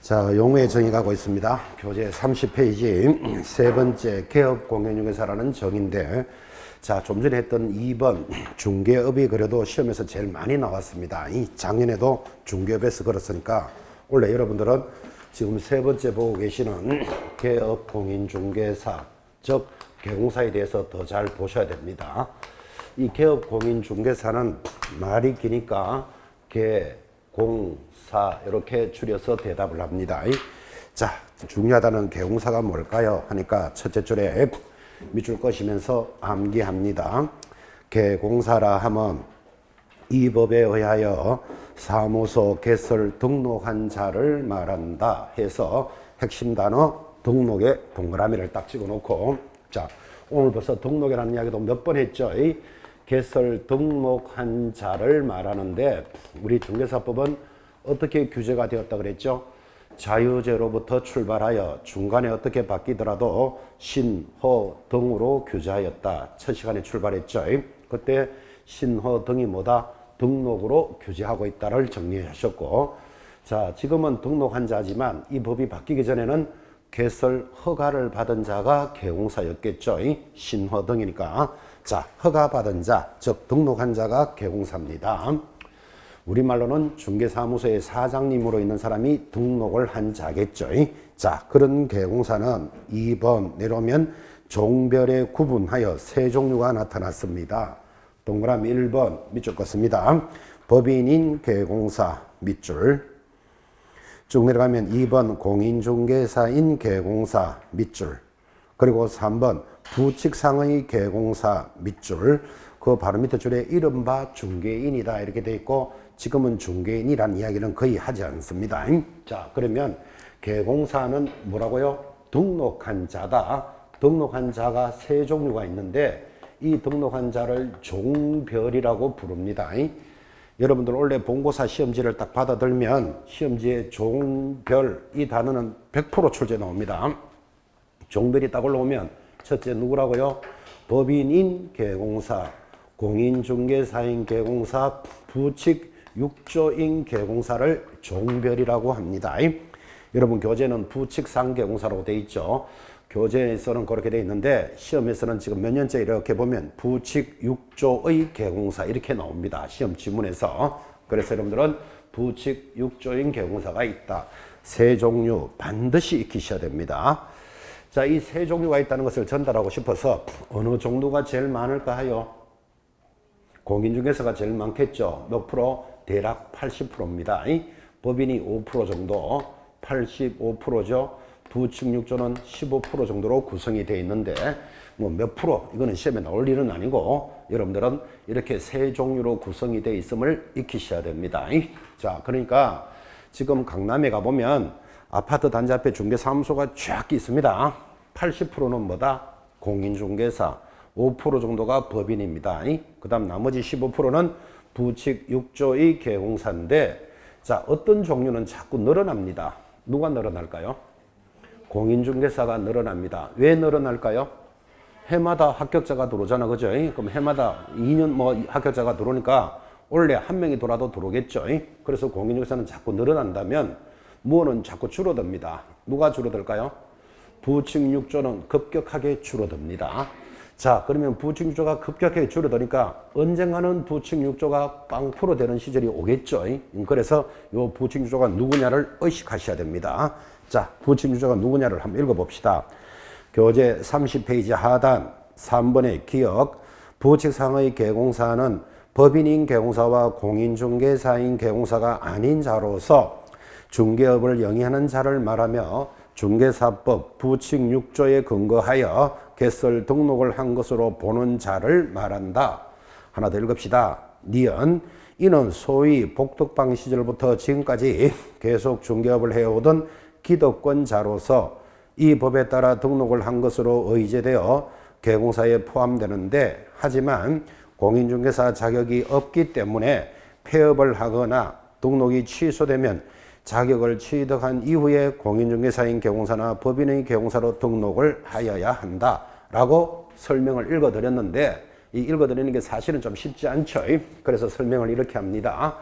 자, 용어의 정의 가고 있습니다. 교재 30페이지 세 번째 개업공인중개사라는 정의인데, 자, 좀 전에 했던 2번 중개업이 그래도 시험에서 제일 많이 나왔습니다. 이 작년에도 중개업에서 걸었으니까 원래 여러분들은 지금 세 번째 보고 계시는 개업공인중개사, 즉 개공사에 대해서 더 잘 보셔야 됩니다. 이 개업공인중개사는 말이 기니까 개공사 이렇게 줄여서 대답을 합니다. 자, 중요하다는 개공사가 뭘까요? 하니까 첫째 줄에 밑줄 꺼시면서 암기합니다. 개공사라 하면 이 법에 의하여 사무소 개설 등록한 자를 말한다 해서 핵심 단어 등록에 동그라미를 딱 찍어 놓고, 자, 오늘 벌써 등록이라는 이야기도 몇 번 했죠. 개설 등록한 자를 말하는데 우리 중개사법은 어떻게 규제가 되었다 그랬죠? 자유제로부터 출발하여 중간에 어떻게 바뀌더라도 신호 등으로 규제하였다. 첫 시간에 출발했죠. 그때 신호 등이 뭐다? 등록으로 규제하고 있다를 정리하셨고, 자, 지금은 등록한 자지만 이 법이 바뀌기 전에는 개설 허가를 받은 자가 개공사였겠죠. 신호 등이니까. 자, 허가 받은 자, 즉 등록한 자가 개공사입니다. 우리말로는 중개사무소의 사장님으로 있는 사람이 등록을 한 자겠죠. 자, 그런 개공사는 2번 내려오면 종별에 구분하여 세 종류가 나타났습니다. 동그라미 1번 밑줄 껐습니다. 법인인 개공사 밑줄, 쭉 내려가면 2번 공인중개사인 개공사 밑줄, 그리고 3번 부칙상의 개공사 밑줄, 그 바로 밑에 줄에 이른바 중개인이다 이렇게 돼 있고, 지금은 중개인이라는 이야기는 거의 하지 않습니다. 자, 그러면 개공사는 뭐라고요? 등록한 자다. 등록한 자가 세 종류가 있는데 이 등록한 자를 종별이라고 부릅니다. 여러분들 원래 본고사 시험지를 딱 받아들면 시험지에 종별 이 단어는 100% 출제 나옵니다. 종별이 딱 올라오면 첫째 누구라고요? 법인인 개공사, 공인중개사인 개공사, 부칙 육조인 개공사를 종별이라고 합니다. 여러분 교재는 부칙상 개공사라고 되어 있죠. 교재에서는 그렇게 되어 있는데 시험에서는 지금 몇 년째 이렇게 보면 부칙 육조의 개공사 이렇게 나옵니다. 시험 지문에서. 그래서 여러분들은 부칙 육조인 개공사가 있다. 세 종류 반드시 익히셔야 됩니다. 자, 이 세 종류가 있다는 것을 전달하고 싶어서 어느 종류가 제일 많을까 하요? 공인중개사가 제일 많겠죠. 몇 프로? 대략 80%입니다. 법인이 5% 정도, 85%죠. 부칙육조는 15% 정도로 구성이 되어 있는데 뭐 몇 프로 이거는 시험에 나올 일은 아니고 여러분들은 이렇게 세 종류로 구성이 되어 있음을 익히셔야 됩니다. 자, 그러니까 지금 강남에 가보면 아파트 단지 앞에 중개사무소가 쫙 있습니다. 80%는 뭐다? 공인중개사, 5% 정도가 법인입니다. 그 다음 나머지 15%는 부칙 육조의 개공사인데, 자, 어떤 종류는 자꾸 늘어납니다. 누가 늘어날까요? 공인중개사가 늘어납니다. 왜 늘어날까요? 해마다 합격자가 들어오잖아, 그죠? 그럼 해마다 2년 뭐 합격자가 들어오니까 원래 한 명이 돌아도 들어오겠죠. 그래서 공인중개사는 자꾸 늘어난다면 무엇은 자꾸 줄어듭니다. 누가 줄어들까요? 부칙 육조는 급격하게 줄어듭니다. 자, 그러면 부칙 육조가 급격하게 줄어드니까 언젠가는 부칙 육조가 0% 되는 시절이 오겠죠. 그래서 이 부칙 육조가 누구냐를 의식하셔야 됩니다. 자, 부칙 육조가 누구냐를 한번 읽어봅시다. 교재 30페이지 하단 3번의 기억. 부칙상의 개공사는 법인인 개공사와 공인중개사인 개공사가 아닌 자로서 중개업을 영위하는 자를 말하며 중개사법 부칙 6조에 근거하여 개설 등록을 한 것으로 보는 자를 말한다. 하나 더 읽읍시다. 니은 이는 소위 복덕방 시절부터 지금까지 계속 중개업을 해오던 기득권자로서 이 법에 따라 등록을 한 것으로 의제되어 개공사에 포함되는데, 하지만 공인중개사 자격이 없기 때문에 폐업을 하거나 등록이 취소되면 자격을 취득한 이후에 공인중개사인 개공사나 법인의 개공사로 등록을 하여야 한다 라고 설명을 읽어드렸는데, 이 읽어드리는 게 사실은 좀 쉽지 않죠. 그래서 설명을 이렇게 합니다.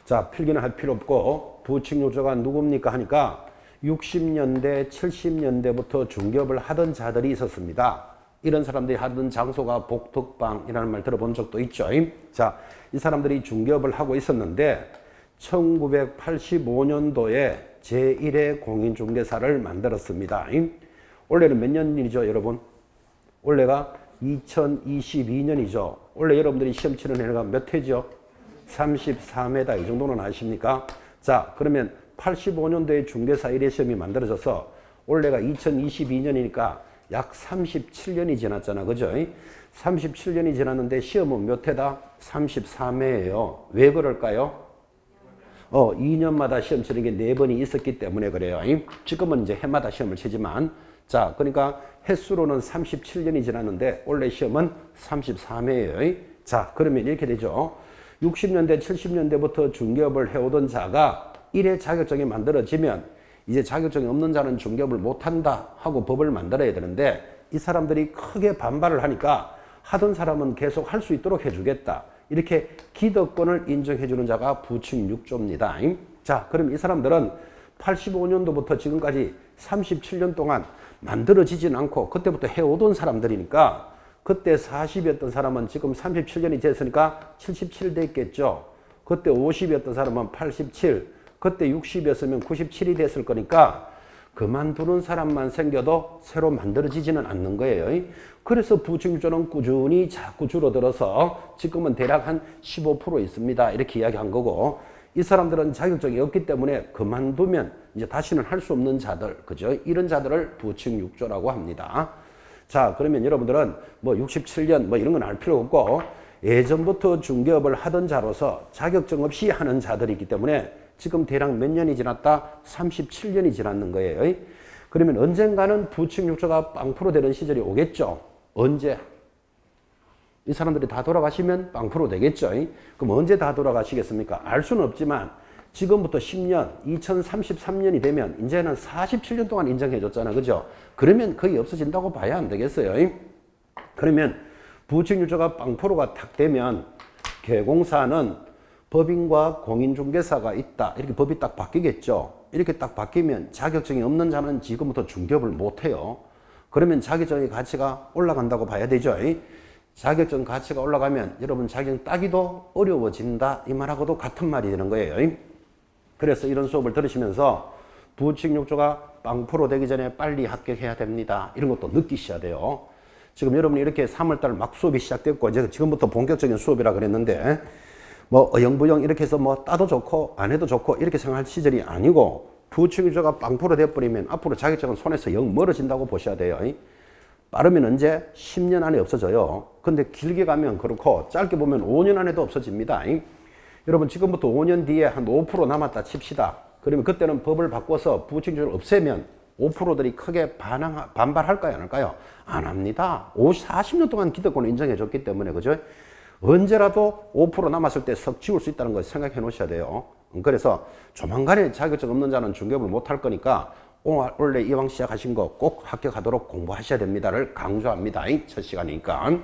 자, 필기는 할 필요 없고 부칙 요조가 누굽니까 하니까 60년대, 70년대부터 중개업을 하던 자들이 있었습니다. 이런 사람들이 하던 장소가 복덕방이라는 말 들어본 적도 있죠. 자, 이 사람들이 중개업을 하고 있었는데 1985년도에 제1회 공인중개사를 만들었습니다. 올해는 몇 년이죠, 여러분? 올해가 2022년이죠. 원래 여러분들이 시험 치는 해가 몇 회죠? 33회다. 이 정도는 아십니까? 자, 그러면 85년도에 중개사 1회 시험이 만들어져서 올해가 2022년이니까 약 37년이 지났잖아. 그죠? 37년이 지났는데 시험은 몇 회다? 33회예요. 왜 그럴까요? 2년마다 시험 치는 게 4번이 있었기 때문에 그래요. 지금은 이제 해마다 시험을 치지만, 자, 그러니까 횟수로는 37년이 지났는데 원래 시험은 33회예요. 자, 그러면 이렇게 되죠. 60년대, 70년대부터 중개업을 해오던 자가 1회 자격증이 만들어지면 이제 자격증이 없는 자는 중개업을 못한다 하고 법을 만들어야 되는데, 이 사람들이 크게 반발을 하니까 하던 사람은 계속 할 수 있도록 해주겠다. 이렇게 기득권을 인정해주는 자가 부칙 6조입니다. 자, 그럼 이 사람들은 85년도부터 지금까지 37년 동안 만들어지진 않고 그때부터 해오던 사람들이니까, 그때 40이었던 사람은 지금 37년이 됐으니까 77 됐겠죠. 그때 50이었던 사람은 87, 그때 60이었으면 97이 됐을 거니까 그만두는 사람만 생겨도 새로 만들어지지는 않는 거예요. 그래서 부칙6조는 꾸준히 자꾸 줄어들어서 지금은 대략 한 15% 있습니다. 이렇게 이야기한 거고, 이 사람들은 자격증이 없기 때문에 그만두면 이제 다시는 할 수 없는 자들, 그죠? 이런 자들을 부칙6조라고 합니다. 자, 그러면 여러분들은 뭐 67년 뭐 이런 건 알 필요 없고, 예전부터 중개업을 하던 자로서 자격증 없이 하는 자들이기 때문에 지금 대략 몇 년이 지났다? 37년이 지났는 거예요. 그러면 언젠가는 부칙6조가 빵프로 되는 시절이 오겠죠. 언제? 이 사람들이 다 돌아가시면 빵프로 되겠죠. 그럼 언제 다 돌아가시겠습니까? 알 수는 없지만 지금부터 10년, 2033년이 되면 이제는 47년 동안 인정해 줬잖아. 그죠? 그러면 거의 없어진다고 봐야 안 되겠어요. 그러면 부칙6조가 빵프로가 탁 되면 개공사는 법인과 공인중개사가 있다. 이렇게 법이 딱 바뀌겠죠. 이렇게 딱 바뀌면 자격증이 없는 자는 지금부터 중개업을 못해요. 그러면 자격증의 가치가 올라간다고 봐야 되죠. 자격증 가치가 올라가면 여러분 자격증 따기도 어려워진다. 이 말하고도 같은 말이 되는 거예요. 그래서 이런 수업을 들으시면서 부칙6조가 빵프로 되기 전에 빨리 합격해야 됩니다. 이런 것도 느끼셔야 돼요. 지금 여러분이 이렇게 3월달 막 수업이 시작됐고 이제 지금부터 본격적인 수업이라 그랬는데, 뭐 어영부영 이렇게 해서 뭐 따도 좋고 안 해도 좋고 이렇게 생각할 시절이 아니고, 부칙6조가 빵프로 돼버리면 앞으로 자격증은 손에서 영 멀어진다고 보셔야 돼요. 빠르면 언제? 10년 안에 없어져요. 근데 길게 가면 그렇고 짧게 보면 5년 안에도 없어집니다. 여러분 지금부터 5년 뒤에 한 5% 남았다 칩시다. 그러면 그때는 법을 바꿔서 부칙6조를 없애면 5%들이 크게 반발할까요? 안 할까요? 안 합니다. 40년 동안 기득권을 인정해 줬기 때문에, 그죠? 언제라도 5% 남았을 때 석 지울 수 있다는 걸 생각해 놓으셔야 돼요. 그래서 조만간에 자격증 없는 자는 중개업을 못 할 거니까 원래 이왕 시작하신 거 꼭 합격하도록 공부하셔야 됩니다를 강조합니다. 첫 시간이니까.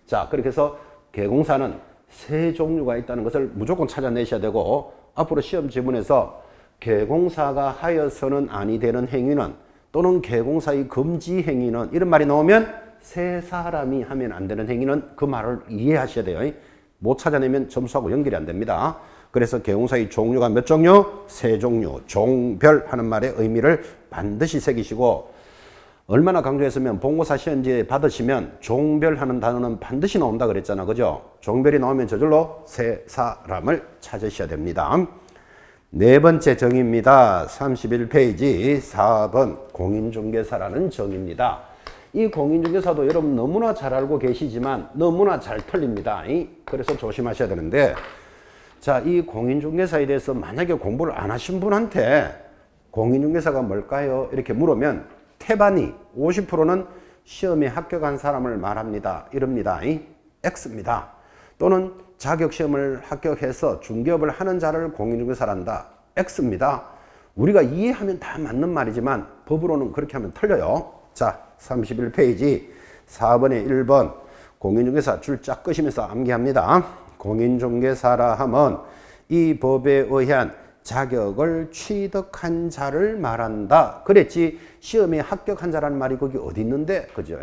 자, 그렇게 해서 개공사는 세 종류가 있다는 것을 무조건 찾아내셔야 되고, 앞으로 시험 지문에서 개공사가 하여서는 아니 되는 행위는, 또는 개공사의 금지 행위는, 이런 말이 나오면 세 사람이 하면 안 되는 행위는, 그 말을 이해하셔야 돼요. 못 찾아내면 점수하고 연결이 안 됩니다. 그래서 개공사의 종류가 몇 종류? 세 종류. 종별 하는 말의 의미를 반드시 새기시고, 얼마나 강조했으면 본고사 시험지에 받으시면 종별 하는 단어는 반드시 나온다 그랬잖아. 그죠? 종별이 나오면 저절로 세 사람을 찾으셔야 됩니다. 네 번째 정의입니다. 31페이지 4번 공인중개사라는 정의입니다. 이 공인중개사도 여러분 너무나 잘 알고 계시지만 너무나 잘 틀립니다. 그래서 조심하셔야 되는데, 자, 이 공인중개사에 대해서 만약에 공부를 안 하신 분한테 공인중개사가 뭘까요? 이렇게 물으면 태반이 50%는 시험에 합격한 사람을 말합니다. 이럽니다. X입니다. 또는 자격시험을 합격해서 중개업을 하는 자를 공인중개사란다. X입니다. 우리가 이해하면 다 맞는 말이지만 법으로는 그렇게 하면 틀려요. 자, 31페이지 4번에 1번 공인중개사 줄 쫙 끄시면서 암기합니다. 공인중개사라 하면 이 법에 의한 자격을 취득한 자를 말한다. 그랬지 시험에 합격한 자라는 말이 거기 어디 있는데, 그죠?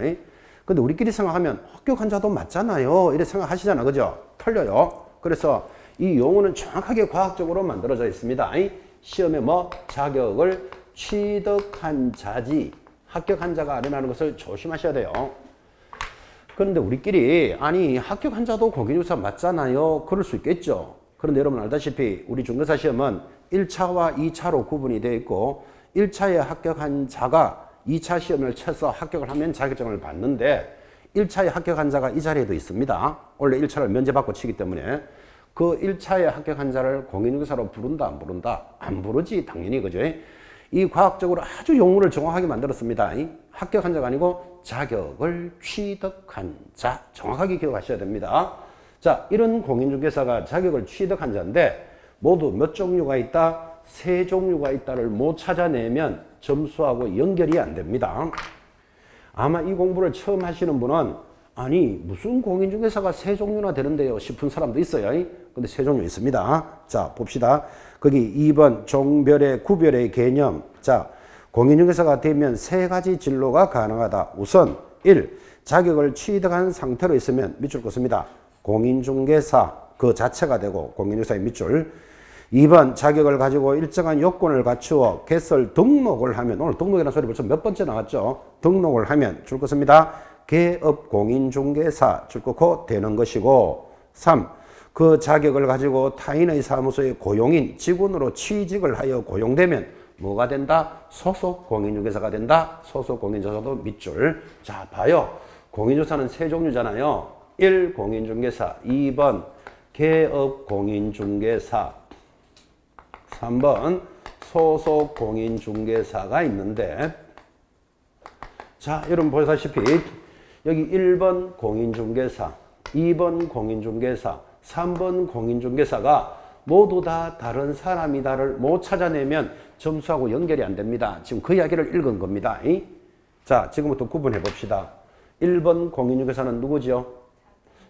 근데 우리끼리 생각하면 합격한 자도 맞잖아요. 이렇게 생각하시잖아, 그죠? 틀려요. 그래서 이 용어는 정확하게 과학적으로 만들어져 있습니다. 시험에 뭐 자격을 취득한 자지 합격한 자가 아니라는 것을 조심하셔야 돼요. 그런데 우리끼리 아니 합격한 자도 공인중개사 맞잖아요. 그럴 수 있겠죠. 그런데 여러분 알다시피 우리 중개사 시험은 1차와 2차로 구분이 되어 있고 1차에 합격한 자가 2차 시험을 쳐서 합격을 하면 자격증을 받는데 1차에 합격한 자가 이 자리에도 있습니다. 원래 1차를 면제받고 치기 때문에 그 1차에 합격한 자를 공인중개사로 부른다 안 부른다? 안 부르지 당연히, 그죠? 이 과학적으로 아주 용어를 정확하게 만들었습니다. 합격한 자가 아니고 자격을 취득한 자, 정확하게 기억하셔야 됩니다. 자, 이런 공인중개사가 자격을 취득한 자인데 모두 몇 종류가 있다? 3종류가 있다를 못 찾아내면 점수하고 연결이 안 됩니다. 아마 이 공부를 처음 하시는 분은 아니 무슨 공인중개사가 3종류나 되는데요 싶은 사람도 있어요. 근데 3종류 있습니다. 자, 봅시다. 거기 2번 종별의 구별의 개념. 자, 공인중개사가 되면 3가지 진로가 가능하다. 우선 1. 자격을 취득한 상태로 있으면 밑줄 긋습니다. 공인중개사 그 자체가 되고 공인중개사의 밑줄. 2번 자격을 가지고 일정한 요건을 갖추어 개설 등록을 하면, 오늘 등록이라는 소리 벌써 몇 번째 나왔죠. 등록을 하면 줄 긋습니다. 개업 공인중개사 줄 긋고 되는 것이고, 3. 그 자격을 가지고 타인의 사무소에 고용인 직원으로 취직을 하여 고용되면 뭐가 된다? 소속 공인중개사가 된다. 소속 공인중개사도 밑줄. 자, 봐요. 공인중개사는 3종류잖아요. 1. 공인중개사, 2번 개업 공인중개사, 3번 소속 공인중개사가 있는데, 자, 여러분 보시다시피 여기 1번 공인중개사, 2번 공인중개사, 3번 공인중개사가 모두 다 다른 사람이다를 못 찾아내면 점수하고 연결이 안 됩니다. 지금 그 이야기를 읽은 겁니다. 자, 지금부터 구분해 봅시다. 1번 공인중개사는 누구죠?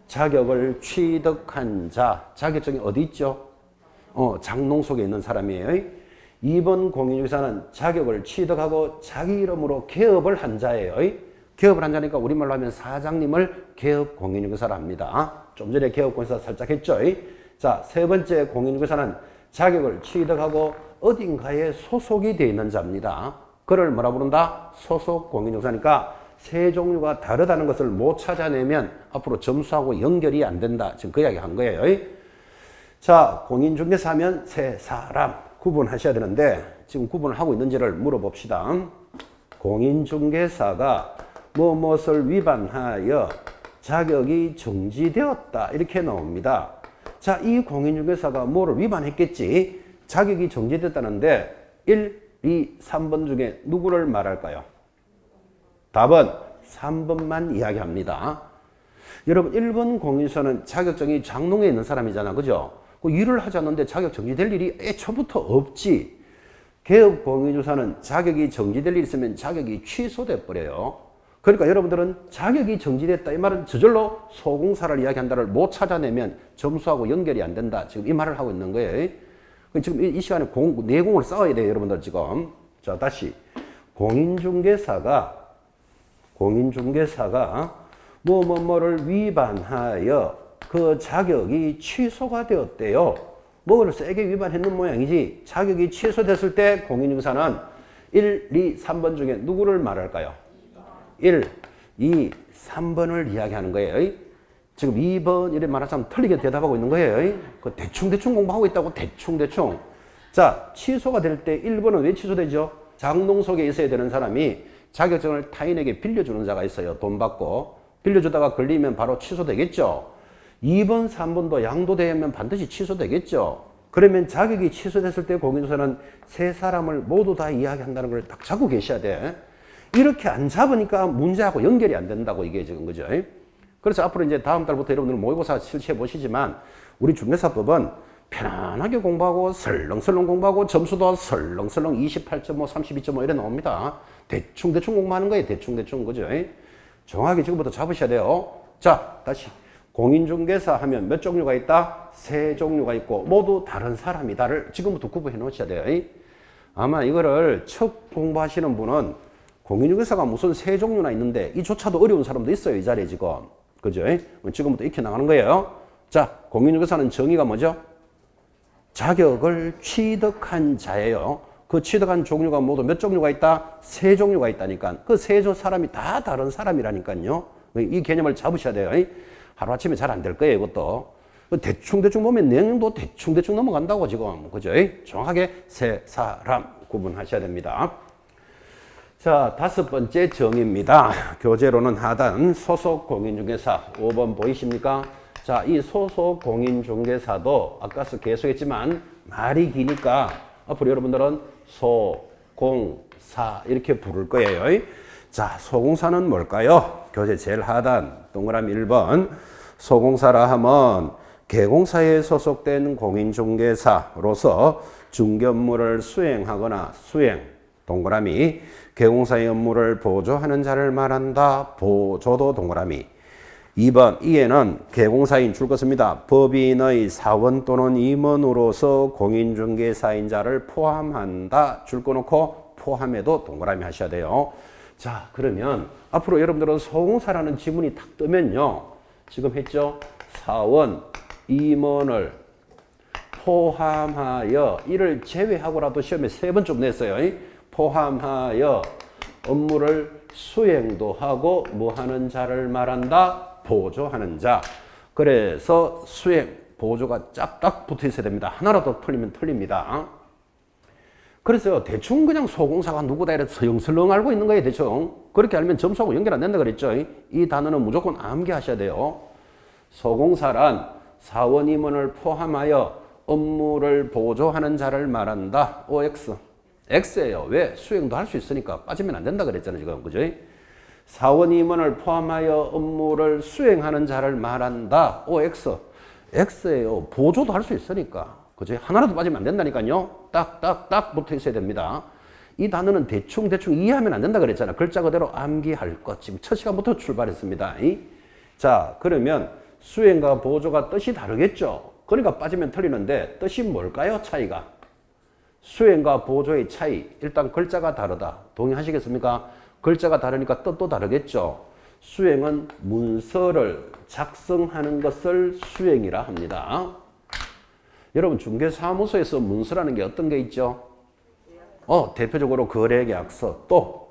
자격을 취득한 자. 자격증이 어디 있죠? 장롱 속에 있는 사람이에요. 2번 공인중개사는 자격을 취득하고 자기 이름으로 개업을 한 자예요. 개업을 한 자니까 우리말로 하면 사장님을 개업 공인중개사라 합니다. 좀 전에 개업 공인중개사 살짝 했죠. 자, 3번째 공인중개사는 자격을 취득하고 어딘가에 소속이 되어 있는 자입니다. 그를 뭐라 부른다? 소속 공인중개사니까 3종류가 다르다는 것을 못 찾아내면 앞으로 점수하고 연결이 안 된다. 지금 그 이야기 한 거예요. 자, 공인중개사 하면 3사람 구분하셔야 되는데 지금 구분을 하고 있는지를 물어봅시다. 공인중개사가 무엇을 위반하여 자격이 정지되었다 이렇게 나옵니다. 자, 이 공인중개사가 뭐를 위반했겠지? 자격이 정지됐다는데 1, 2, 3번 중에 누구를 말할까요? 답은 3번만 이야기합니다. 여러분 1번 공인중개사는 자격증이 장롱에 있는 사람이잖아, 그죠? 그 일을 하지 않는데 자격 정지될 일이 애초부터 없지. 개업 공인중개사는 자격이 정지될 일이 있으면 자격이 취소돼 버려요. 그러니까 여러분들은 자격이 정지됐다 이 말은 저절로 소공사를 이야기한다를 못 찾아내면 점수하고 연결이 안 된다. 지금 이 말을 하고 있는 거예요. 지금 이 시간에 내공을 쌓아야 돼요, 여러분들 지금. 자, 다시 공인중개사가 뭐를 위반하여 그 자격이 취소가 되었대요. 뭐를 세게 위반했는 모양이지. 자격이 취소됐을 때 공인중개사는 1, 2, 3번 중에 누구를 말할까요? 1, 2, 3번을 이야기하는 거예요. 지금 2번 이렇게 말하자면 틀리게 대답하고 있는 거예요. 그 대충 공부하고 있다고 대충. 자, 취소가 될 때 1번은 왜 취소되죠? 장롱 속에 있어야 되는 사람이 자격증을 타인에게 빌려주는 자가 있어요. 돈 받고. 빌려주다가 걸리면 바로 취소되겠죠. 2번, 3번도 양도되면 반드시 취소되겠죠. 그러면 자격이 취소됐을 때 공인중개사는 3사람을 모두 다 이야기한다는 걸 딱 잡고 계셔야 돼. 이렇게 안 잡으니까 문제하고 연결이 안 된다고 이게 지금 거죠. 그래서 앞으로 이제 다음 달부터 여러분들 모의고사 실시해 보시지만 우리 중개사법은 편안하게 공부하고 설렁설렁 공부하고 점수도 설렁설렁 28.5, 32.5 이래 나옵니다. 대충 공부하는 거예요. 대충 그죠? 정확하게 지금부터 잡으셔야 돼요. 자, 다시 공인중개사 하면 몇 종류가 있다? 세 종류가 있고 모두 다른 사람이다를 지금부터 구분해 놓으셔야 돼요. 아마 이거를 처음 공부하시는 분은 공인중개사가 무슨 세 종류나 있는데 이조차도 어려운 사람도 있어요. 이 자리에 지금. 그죠? 지금부터 익혀 나가는 거예요. 자, 공인중개사는 정의가 뭐죠? 자격을 취득한 자예요. 그 취득한 종류가 모두 몇 종류가 있다? 세 종류가 있다니까. 그 세 사람이 다 다른 사람이라니까요. 이 개념을 잡으셔야 돼요. 하루아침에 잘 안 될 거예요, 이것도. 대충 보면 내용도 대충 넘어간다고 지금. 그죠? 정확하게 세 사람 구분하셔야 됩니다. 자, 5번째 정의입니다. 교재로는 하단 소속 공인중개사 5번 보이십니까? 자, 이 소속 공인중개사도 아까서 계속했지만 말이 기니까 앞으로 여러분들은 소공사 이렇게 부를 거예요. 자, 소공사는 뭘까요? 교재 제일 하단 동그라미 1번. 소공사라 하면 개공사에 소속된 공인중개사로서 중개 업무를 수행하거나 동그라미 개공사의 업무를 보조하는 자를 말한다. 보조도 동그라미. 2번 이에는 개공사인 줄 것입니다. 법인의 사원 또는 임원으로서 공인중개사인 자를 포함한다. 줄 거 놓고 포함해도 동그라미 하셔야 돼요. 자, 그러면 앞으로 여러분들은 소공사라는 지문이 탁 뜨면요. 지금 했죠? 사원, 임원을 포함하여 이를 제외하고라도 시험에 3번쯤 냈어요. 포함하여 업무를 수행도 하고 뭐 하는 자를 말한다? 보조하는 자. 그래서 수행, 보조가 짝딱 붙어 있어야 됩니다. 하나라도 틀리면 틀립니다. 그래서 대충 그냥 소공사가 누구다 이래서 서영설렁 알고 있는 거예요, 대충. 그렇게 알면 점수하고 연결 안 된다 그랬죠. 이 단어는 무조건 암기하셔야 돼요. 소공사란 사원 임원을 포함하여 업무를 보조하는 자를 말한다. OX. X예요. 왜? 수행도 할 수 있으니까 빠지면 안 된다 그랬잖아요, 지금. 그죠? 사원 임원을 포함하여 업무를 수행하는 자를 말한다. OX. X예요. 보조도 할 수 있으니까. 그죠? 하나라도 빠지면 안 된다니까요. 딱 붙어 있어야 됩니다. 이 단어는 대충 이해하면 안 된다 그랬잖아. 글자 그대로 암기할 것. 지금 첫 시간부터 출발했습니다. 자, 그러면 수행과 보조가 뜻이 다르겠죠. 그러니까 빠지면 틀리는데 뜻이 뭘까요? 차이가. 수행과 보조의 차이. 일단 글자가 다르다. 동의하시겠습니까? 글자가 다르니까 뜻도 다르겠죠. 수행은 문서를 작성하는 것을 수행이라 합니다. 여러분 중개사무소에서 문서라는 게 어떤 게 있죠? 대표적으로 거래계약서 또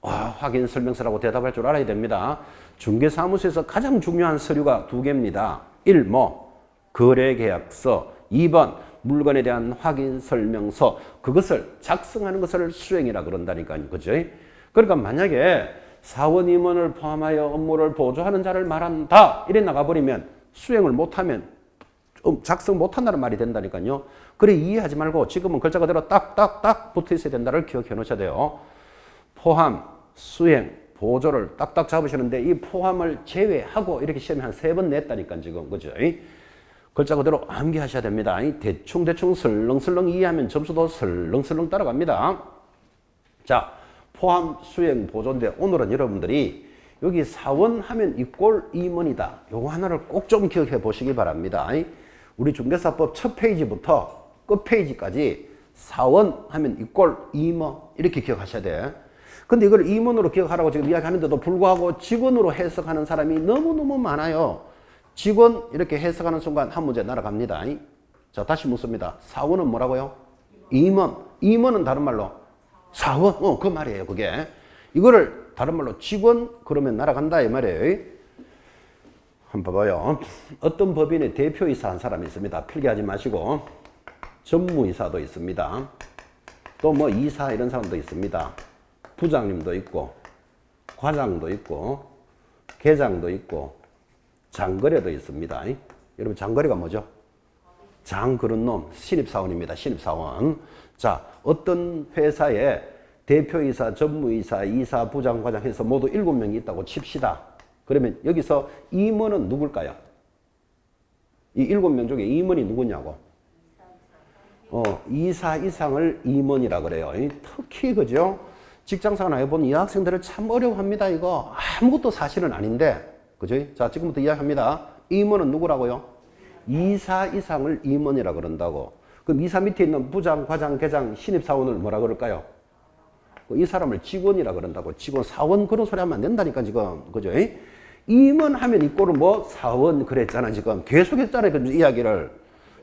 확인 설명서라고 대답할 줄 알아야 됩니다. 중개사무소에서 가장 중요한 서류가 2개입니다. 1. 거래계약서 2번 물건에 대한 확인 설명서. 그것을 작성하는 것을 수행이라 그런다니까요. 그죠? 그러니까 만약에 사원 임원을 포함하여 업무를 보조하는 자를 말한다 이래 나가버리면 수행을 못하면 작성 못한다는 말이 된다니까요. 그래 이해하지 말고 지금은 글자 그대로 딱딱딱 붙어 있어야 된다를 기억해 놓으셔야 돼요. 포함, 수행, 보조를 딱딱 잡으시는데 이 포함을 제외하고 이렇게 시험에 한 3번 냈다니까 지금. 그죠? 글자 그대로 암기하셔야 됩니다. 대충 설렁설렁 이해하면 점수도 설렁설렁 따라갑니다. 자, 포함, 수행, 보조인데 오늘은 여러분들이 여기 사원 하면 이꼴 임원이다. 요거 하나를 꼭 좀 기억해 보시기 바랍니다. 우리 중개사법 첫 페이지부터 끝 페이지까지 사원 하면 이꼴 임원 이렇게 기억하셔야 돼. 근데 이걸 임원으로 기억하라고 지금 이야기하는데도 불구하고 직원으로 해석하는 사람이 너무너무 많아요. 직원 이렇게 해석하는 순간 한 문제 날아갑니다. 자, 다시 묻습니다. 사원은 뭐라고요? 임원. 임원은 다른 말로 사원. 그 말이에요, 그게. 이거를 다른 말로 직원 그러면 날아간다 이 말이에요. 한번 봐봐요. 어떤 법인의 대표이사 한 사람이 있습니다. 필기하지 마시고. 전무이사도 있습니다. 또 뭐 이사 이런 사람도 있습니다. 부장님도 있고 과장도 있고 계장도 있고 장거래도 있습니다. 여러분 장거래가 뭐죠? 장 그런 놈 신입사원입니다. 신입사원. 자, 어떤 회사에 대표이사, 전무이사, 이사, 부장, 과장 해서 모두 7명이 있다고 칩시다. 그러면 여기서 임원은 누굴까요? 이 7명 중에 임원이 누구냐고? 이사 이상을 임원이라 그래요. 특히 그죠? 직장생활 해본 이 학생들을 참 어려워합니다. 이거 아무것도 사실은 아닌데 그죠? 자, 지금부터 이야기합니다. 임원은 누구라고요? 이사 이상을 임원이라 그런다고. 그럼 이사 밑에 있는 부장, 과장, 계장, 신입사원을 뭐라 그럴까요? 이 사람을 직원이라 그런다고. 직원, 사원 그런 소리 하면 안 된다니까 지금. 그죠? 임원 하면 이 꼴은 뭐 사원 그랬잖아 지금. 계속 했잖아요 그 이야기를.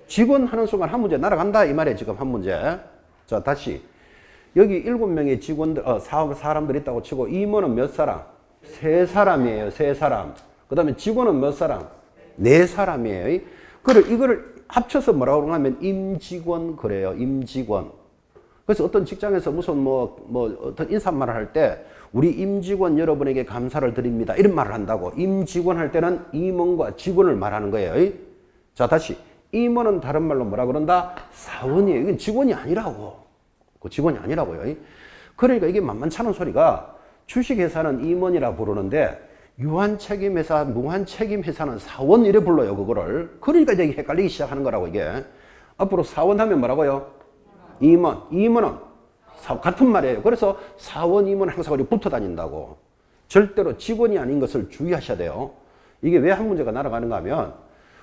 직원 하는 순간 한 문제 날아간다 이 말이에요 지금 한 문제. 자, 다시. 여기 7명의 직원들, 사람들이 있다고 치고 임원은 몇 사람? 3사람이에요. 3사람. 그 다음에 직원은 몇 사람? 4사람이에요. 그래, 이거를 합쳐서 뭐라고 하면 임직원 그래요. 임직원. 그래서 어떤 직장에서 무슨 어떤 인사말을 할 때 우리 임직원 여러분에게 감사를 드립니다. 이런 말을 한다고. 임직원 할 때는 임원과 직원을 말하는 거예요. 자, 다시. 임원은 다른 말로 뭐라 그런다? 사원이에요. 이건 직원이 아니라고. 그 직원이 아니라고요. 그러니까 이게 만만치 않은 소리가 주식회사는 임원이라 부르는데 유한책임회사, 무한책임회사는 사원 이래 불러요, 그거를. 그러니까 이제 헷갈리기 시작하는 거라고, 이게. 앞으로 사원 하면 뭐라고요? 임원. 임원은 같은 말이에요. 그래서 사원, 임원 항상 우리 붙어 다닌다고. 절대로 직원이 아닌 것을 주의하셔야 돼요. 이게 왜 한 문제가 날아가는가 하면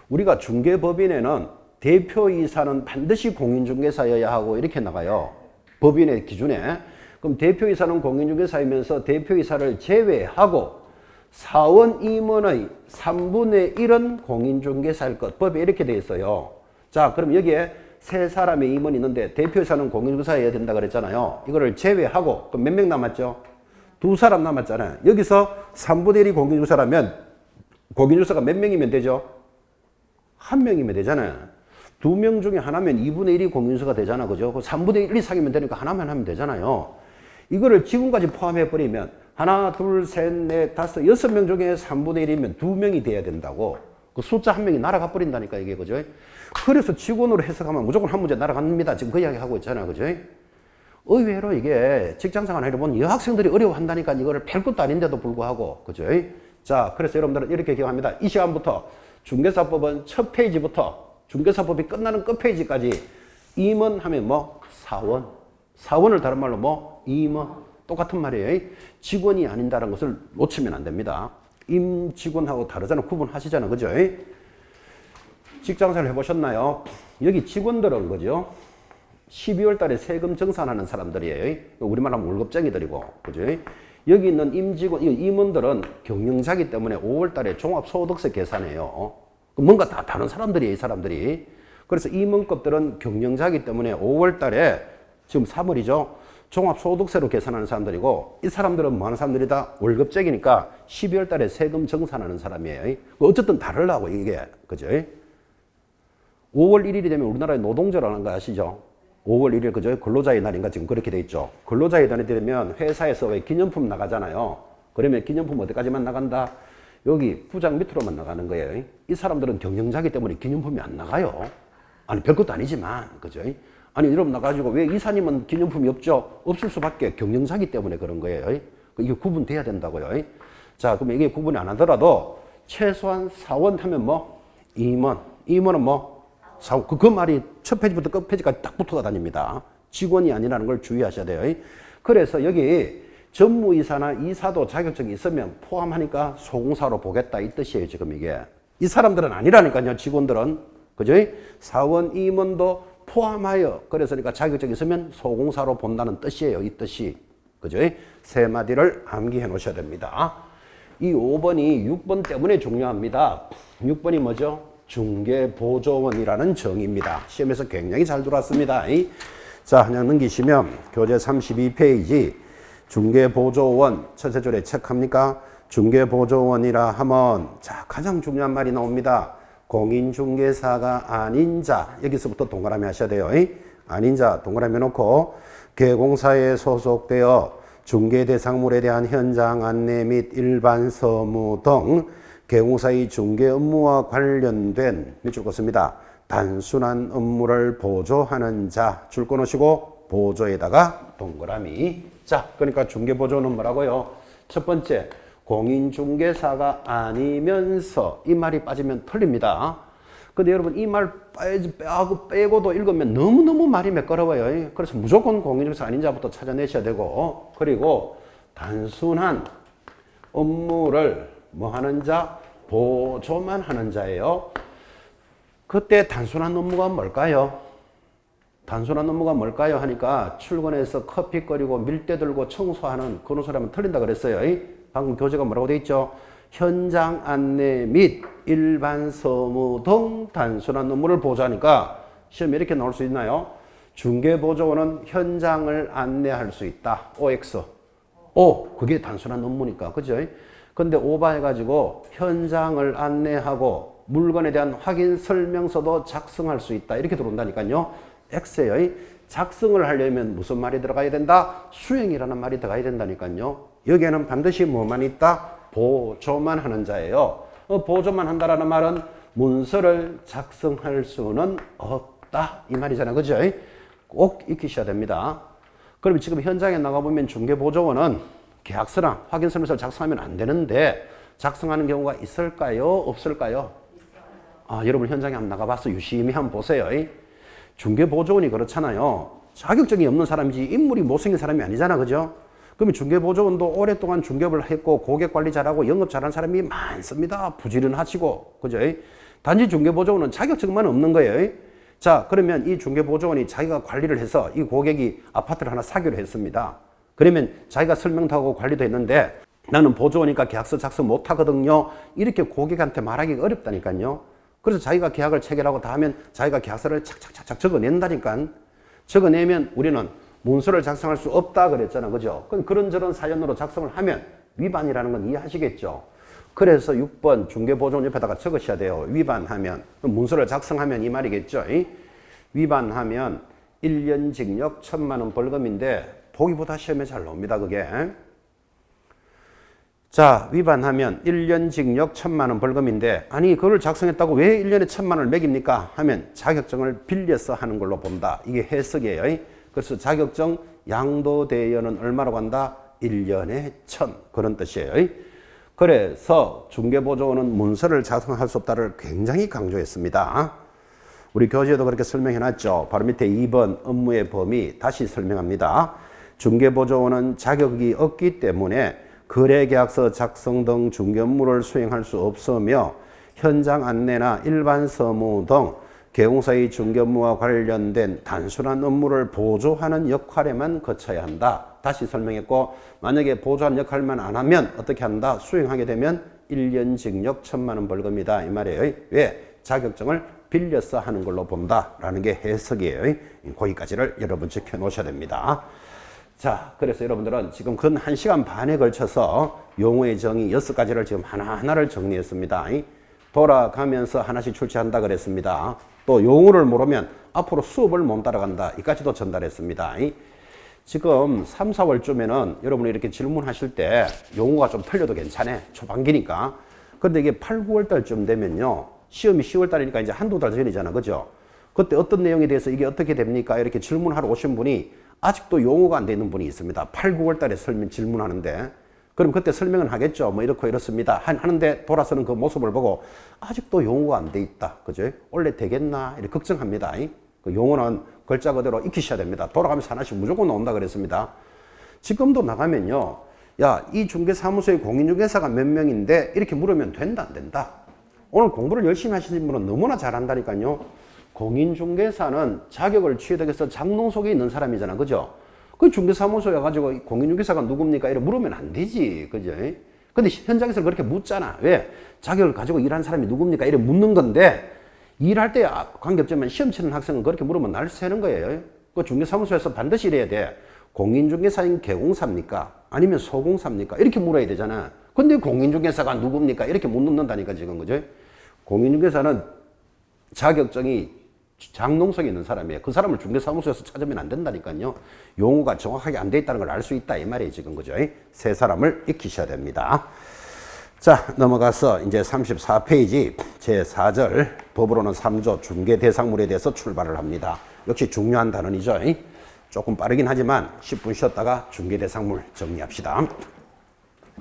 우리가 중개법인에는 대표이사는 반드시 공인중개사여야 하고 이렇게 나가요. 법인의 기준에. 그럼 대표이사는 공인중개사이면서 대표이사를 제외하고 사원 임원의 3분의 1은 공인중개사일 것. 법에 이렇게 돼 있어요. 자, 그럼 여기에 3사람의 임원이 있는데 대표이사는 공인중개사여야 된다 그랬잖아요. 이거를 제외하고 그럼 몇 명 남았죠? 2사람 남았잖아요. 여기서 3분의 1이 공인중개사라면 공인중개사가 몇 명이면 되죠? 1명이면 되잖아요. 2명 중에 하나면 2분의 1이 공인중개사가 되잖아. 그죠? 3분의 1 이상이면 되니까 하나만 하면 되잖아요. 이거를 지금까지 포함해버리면 하나, 둘, 셋, 넷, 다섯, 6명 중에 3분의 1이면 2명이 돼야 된다고. 그 숫자 1명이 날아가 버린다니까, 이게, 그죠? 그래서 직원으로 해석하면 무조건 한 문제 날아갑니다. 지금 그 이야기 하고 있잖아요, 그죠? 의외로 이게 직장생활 하다 보면 여학생들이 어려워한다니까 이거를 별 것도 아닌데도 불구하고, 그죠? 자, 그래서 여러분들은 이렇게 기억합니다. 이 시간부터 중개사법은 첫 페이지부터 중개사법이 끝나는 끝 페이지까지 임원 하면 뭐? 사원. 사원을 다른 말로 뭐? 임원. 똑같은 말이에요. 직원이 아닌다는 것을 놓치면 안 됩니다. 임직원하고 다르잖아요. 구분하시잖아요. 그죠? 직장생활 해보셨나요? 여기 직원들은 그죠? 12월 달에 세금 정산하는 사람들이에요. 우리말 하면 월급쟁이들이고. 그죠? 여기 있는 임원들은 경영자기 때문에 5월 달에 종합소득세 계산해요. 뭔가 다 다른 사람들이에요, 이 사람들이. 그래서 임원급들은 경영자기 때문에 5월 달에 지금 3월이죠. 종합소득세로 계산하는 사람들이고 이 사람들은 뭐 하는 사람들이다? 월급쟁이니까 12월 달에 세금 정산하는 사람이에요. 어쨌든 다르려고 이게. 그죠? 5월 1일이 되면 우리나라에 노동절하는 거 아시죠? 5월 1일 그죠? 근로자의 날인가 지금 그렇게 돼 있죠. 근로자의 날이 되면 회사에서 왜 기념품 나가잖아요. 그러면 기념품 어디까지만 나간다? 여기 부장 밑으로만 나가는 거예요. 이 사람들은 경영자기 때문에 기념품이 안 나가요. 아니 별것도 아니지만 그죠? 아니 여러분 나가지고 왜 이사님은 기념품이 없죠? 없을 수밖에 경영자기 때문에 그런 거예요. 이게 구분돼야 된다고요. 자, 그럼 이게 구분이 안 하더라도 최소한 사원 하면 뭐? 임원. 임원은 뭐? 사원. 그 말이 첫 페이지부터 끝 페이지까지 딱 붙어가 다닙니다. 직원이 아니라는 걸 주의하셔야 돼요. 그래서 여기 전무이사나 이사도 자격증이 있으면 포함하니까 소공사로 보겠다 이 뜻이에요. 지금 이게. 이 사람들은 아니라니까요. 직원들은. 그죠? 사원, 임원도 포함하여 그래서 그러니까 자격증이 있으면 소공사로 본다는 뜻이에요. 이 뜻이. 그죠? 세 마디를 암기해 놓으셔야 됩니다. 이 5번이 6번 때문에 중요합니다. 6번이 뭐죠? 중개보조원이라는 정의입니다. 시험에서 굉장히 잘 들어왔습니다. 자, 그냥 넘기시면 교재 32페이지 중개보조원 첫째 줄에 체크합니까? 중개보조원이라 하면 자, 가장 중요한 말이 나옵니다. 공인중개사가 아닌 자, 여기서부터 동그라미 하셔야 돼요. 아닌 자 동그라미 해놓고 개공사에 소속되어 중개대상물에 대한 현장 안내 및 일반 서무 등 개공사의 중개 업무와 관련된 밑줄 긋습니다. 단순한 업무를 보조하는 자, 줄 끊으시고 보조에다가 동그라미. 자, 그러니까 중개보조는 뭐라고요? 첫 번째, 공인중개사가 아니면서 이 말이 빠지면 틀립니다. 근데 여러분 이 말 빼고도 읽으면 너무너무 말이 매끄러워요. 그래서 무조건 공인중개사 아닌 자부터 찾아내셔야 되고, 그리고 단순한 업무를 뭐 하는 자? 보조만 하는 자예요. 그때 단순한 업무가 뭘까요? 단순한 업무가 뭘까요? 하니까 출근해서 커피 끓이고 밀대 들고 청소하는 그런 소리 하면 틀린다 그랬어요. 방금 교재가 뭐라고 돼 있죠? 현장 안내 및 일반 서무 등 단순한 업무를 보조하니까 시험에 이렇게 나올 수 있나요? 중개보조원은 현장을 안내할 수 있다. OX. 그게 단순한 업무니까. 그죠? 근데 오버해가지고 현장을 안내하고 물건에 대한 확인 설명서도 작성할 수 있다. 이렇게 들어온다니까요. X예요. 작성을 하려면 무슨 말이 들어가야 된다? 수행이라는 말이 들어가야 된다니까요. 여기에는 반드시 뭐만 있다? 보조만 하는 자예요. 보조만 한다라는 말은 문서를 작성할 수는 없다. 이 말이잖아요. 그죠? 꼭 익히셔야 됩니다. 그럼 지금 현장에 나가보면 중개보조원은 계약서나 확인설명서를 작성하면 안 되는데 작성하는 경우가 있을까요? 없을까요? 여러분 현장에 한번 나가봐서 유심히 한번 보세요. 중개보조원이 그렇잖아요. 자격증이 없는 사람이지 인물이 못생긴 사람이 아니잖아. 그죠? 그러면 중개보조원도 오랫동안 중개업을 했고 고객관리 잘하고 영업 잘하는 사람이 많습니다. 부지런하시고. 그죠? 단지 중개보조원은 자격증만 없는 거예요. 자, 그러면 이 중개보조원이 자기가 관리를 해서 이 고객이 아파트를 하나 사기로 했습니다. 그러면 자기가 설명도 하고 관리도 했는데 나는 보조원이니까 계약서 작성 못 하거든요. 이렇게 고객한테 말하기가 어렵다니까요. 그래서 자기가 계약을 체결하고 다 하면 자기가 계약서를 착착착착 적어낸다니까. 적어내면 우리는 문서를 작성할 수 없다 그랬잖아. 그죠? 그런저런 사연으로 작성을 하면 위반이라는 건 이해하시겠죠? 그래서 6번 중개보조원 옆에다가 적으셔야 돼요. 위반하면. 문서를 작성하면 이 말이겠죠? 위반하면 1년 징역 1,000만 원 벌금인데 보기보다 시험에 잘 나옵니다. 그게. 자, 위반하면 1년 징역 1,000만 원 벌금인데 아니 그걸 작성했다고 왜 1년에 1,000만 원을 매깁니까? 하면 자격증을 빌려서 하는 걸로 본다. 이게 해석이에요. 그래서 자격증 양도대여는 얼마로 간다? 1년에 1,000 그런 뜻이에요. 그래서 중개보조원은 문서를 작성할 수 없다를 굉장히 강조했습니다. 우리 교재에도 그렇게 설명해 놨죠. 바로 밑에 2번 업무의 범위 다시 설명합니다. 중개보조원은 자격이 없기 때문에 거래계약서 작성 등 중개 업무를 수행할 수 없으며 현장 안내나 일반 서무 등 계공사의 중개 업무와 관련된 단순한 업무를 보조하는 역할에만 거쳐야 한다. 다시 설명했고 만약에 보조하는 역할만 안 하면 어떻게 한다? 수행하게 되면 1년 징역 1,000만 원 벌금이다. 이 말이에요. 왜? 자격증을 빌려서 하는 걸로 본다라는 게 해석이에요. 거기까지를 여러분 지켜 놓으셔야 됩니다. 자, 그래서 여러분들은 지금 근 1시간 반에 걸쳐서 용어의 정의 6가지를 지금 하나하나를 정리했습니다. 돌아가면서 하나씩 출제한다 그랬습니다. 또 용어를 모르면 앞으로 수업을 못 따라간다. 이까지도 전달했습니다. 지금 3, 4월쯤에는 여러분이 이렇게 질문하실 때 용어가 좀 틀려도 괜찮아. 초반기니까. 그런데 이게 8, 9월 달쯤 되면요. 시험이 10월 달이니까 이제 한두 달 전이잖아. 그죠? 그때 어떤 내용에 대해서 이게 어떻게 됩니까? 이렇게 질문하러 오신 분이 아직도 용어가 안 되는 분이 있습니다. 8, 9월 달에 질문하는데 그럼 그때 설명은 하겠죠. 뭐 이렇고 이렇습니다. 하는데 돌아서는 그 모습을 보고 아직도 용어가 안 돼 있다. 그죠? 원래 되겠나? 이렇게 걱정합니다. 그 용어는 글자 그대로 익히셔야 됩니다. 돌아가면서 하나씩 무조건 나온다 그랬습니다. 지금도 나가면요. 야, 이 중개사무소의 공인중개사가 몇 명인데 이렇게 물으면 된다 안 된다. 오늘 공부를 열심히 하시는 분은 너무나 잘한다니까요. 공인중개사는 자격을 취득해서 위해서 장롱 속에 있는 사람이잖아. 그죠? 그 중개사무소에 가지고 공인중개사가 누굽니까? 이렇게 물으면 안 되지. 그죠? 근데 현장에서 그렇게 묻잖아. 왜? 자격을 가지고 일하는 사람이 누굽니까? 이렇게 묻는 건데 일할 때 관계없지만 시험 치는 학생은 그렇게 물으면 날 새는 거예요. 그 중개사무소에서 반드시 이래야 돼. 공인중개사인 개공사입니까? 아니면 소공사입니까? 이렇게 물어야 되잖아. 근데 공인중개사가 누굽니까? 이렇게 못 묻는다니까 지금. 그죠? 공인중개사는 자격증이 장롱석에 있는 사람이에요. 그 사람을 중개사무소에서 찾으면 안 된다니까요. 용어가 정확하게 안 돼 있다는 걸 알 수 있다 이 말이에요 지금. 그죠? 세 사람을 익히셔야 됩니다. 자, 넘어가서 이제 34페이지 제4절 법으로는 3조 중개대상물에 대해서 출발을 합니다. 역시 중요한 단원이죠. 조금 빠르긴 하지만 10분 쉬었다가 중개대상물 정리합시다.